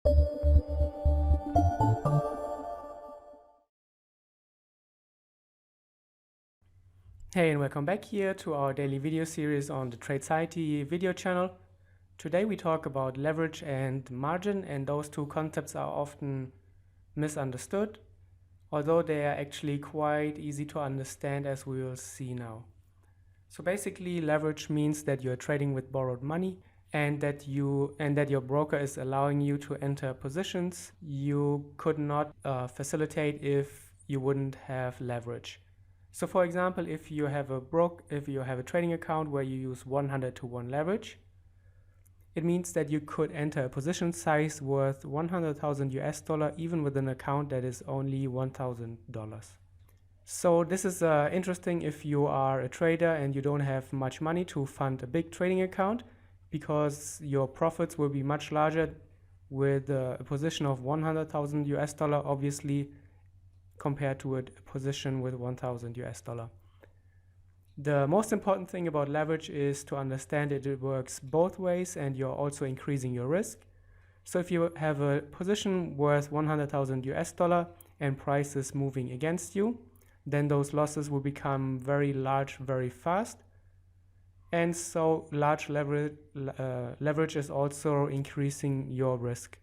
Hey, and welcome back here to our daily video series on the Tradeciety video channel. Today we talk about leverage and margin, and those two concepts are often misunderstood, although they are actually quite easy to understand, as we will see now. So basically, leverage means that you're trading with borrowed money and that your broker is allowing you to enter positions you could not facilitate if you wouldn't have leverage. So for example, if you have a trading account where you use 100-to-1 leverage, it means that you could enter a position size worth 100,000 US dollar even with an account that is only $1,000. So this is interesting if you are a trader and you don't have much money to fund a big trading account, because your profits will be much larger with a position of 100,000 US dollar, obviously, compared to a position with 1,000 US dollar. The most important thing about leverage is to understand that it works both ways and you're also increasing your risk. So if you have a position worth 100,000 US dollar and price is moving against you, then those losses will become very large very fast. And so large leverage is also increasing your risk.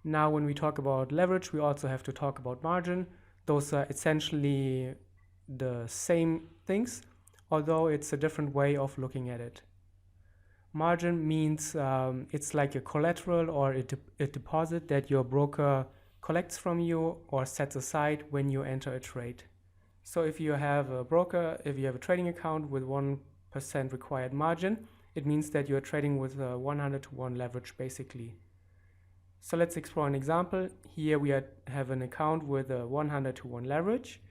Now, when we talk about leverage, we also have to talk about margin. Those are essentially the same things, although it's a different way of looking at it. Margin means it's like a collateral or a deposit that your broker collects from you or sets aside when you enter a trade. So if you have a trading account with 1% required margin, it means that you're trading with a 100-to-1 leverage basically. So let's explore an example. Here we have an account with a 100-to-1 leverage,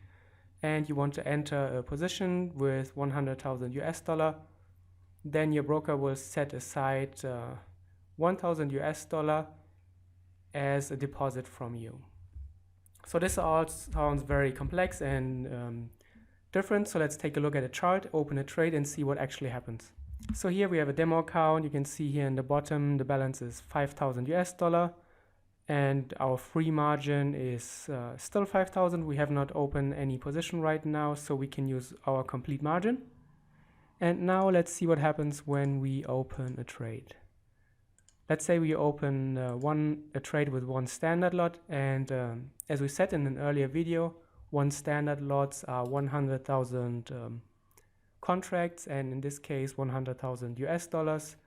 and you want to enter a position with 100,000 US dollar. Then your broker will set aside 1,000 US dollar as a deposit from you. So this all sounds very complex and different. So let's take a look at a chart, open a trade, and see what actually happens. So here we have a demo account. You can see here in the bottom the balance is 5,000 US dollar, and our free margin is still 5,000. We have not opened any position right now, so we can use our complete margin. And now let's see what happens when we open a trade. Let's say we open a trade with one standard lot, and as we said in an earlier video, one standard lots are 100,000 contracts, and in this case 100,000 US dollars.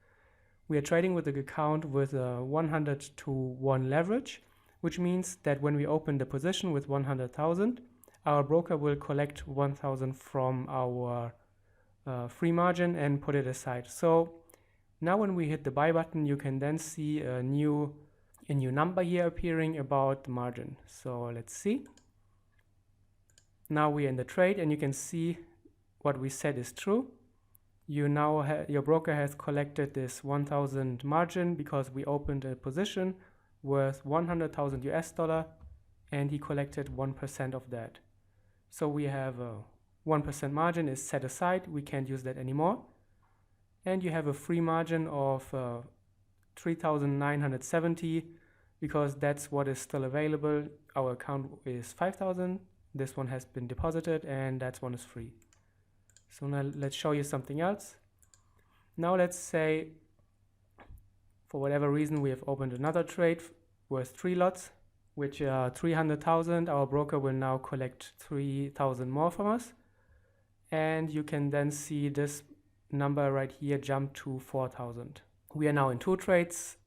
We are trading with an account with a 100-to-1 leverage, which means that when we open the position with 100,000, our broker will collect 1,000 from our free margin and put it aside. So now when we hit the buy button, you can then see a new number here appearing about the margin. So let's see. Now we're in the trade, and you can see what we said is true. Your broker has collected this 1,000 margin because we opened a position worth 100,000 US dollar, and he collected 1% of that. So we have a 1% margin is set aside. We can't use that anymore. And you have a free margin of 3,970 because that's what is still available. Our account is 5,000. This one has been deposited, and that one is free. So now let's show you something else. Now let's say for whatever reason we have opened another trade worth 3 lots, which are 300,000. Our broker will now collect 3,000 more from us, and you can then see this number right here jump to 4,000. We are now in 2 trades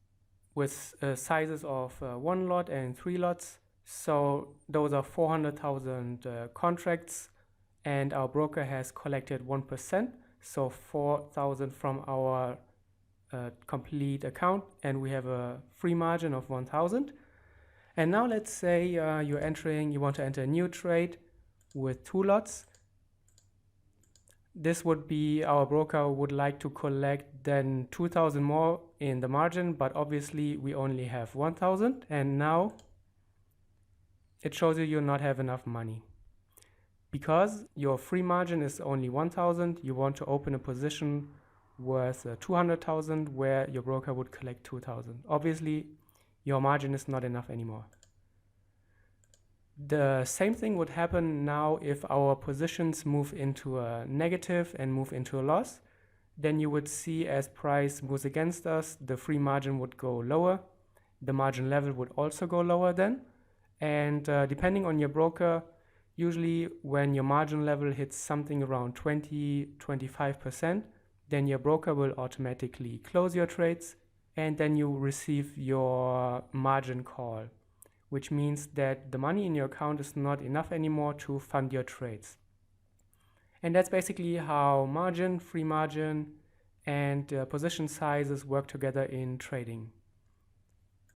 with sizes of 1 lot and 3 lots. So those are 400,000 contracts, and our broker has collected 1%, so 4,000 from our complete account, and we have a free margin of 1,000. And now let's say you want to enter a new trade with 2 lots. This would be, our broker would like to collect then 2,000 more in the margin, but obviously we only have 1,000, and now it shows you not have enough money. Because your free margin is only 1,000, you want to open a position worth 200,000 where your broker would collect 2,000. Obviously, your margin is not enough anymore. The same thing would happen now if our positions move into a negative and move into a loss. Then you would see as price moves against us, the free margin would go lower. The margin level would also go lower then. And depending on your broker, usually when your margin level hits something around 20-25%, then your broker will automatically close your trades, and then you receive your margin call, which means that the money in your account is not enough anymore to fund your trades. And that's basically how margin, free margin, and position sizes work together in trading.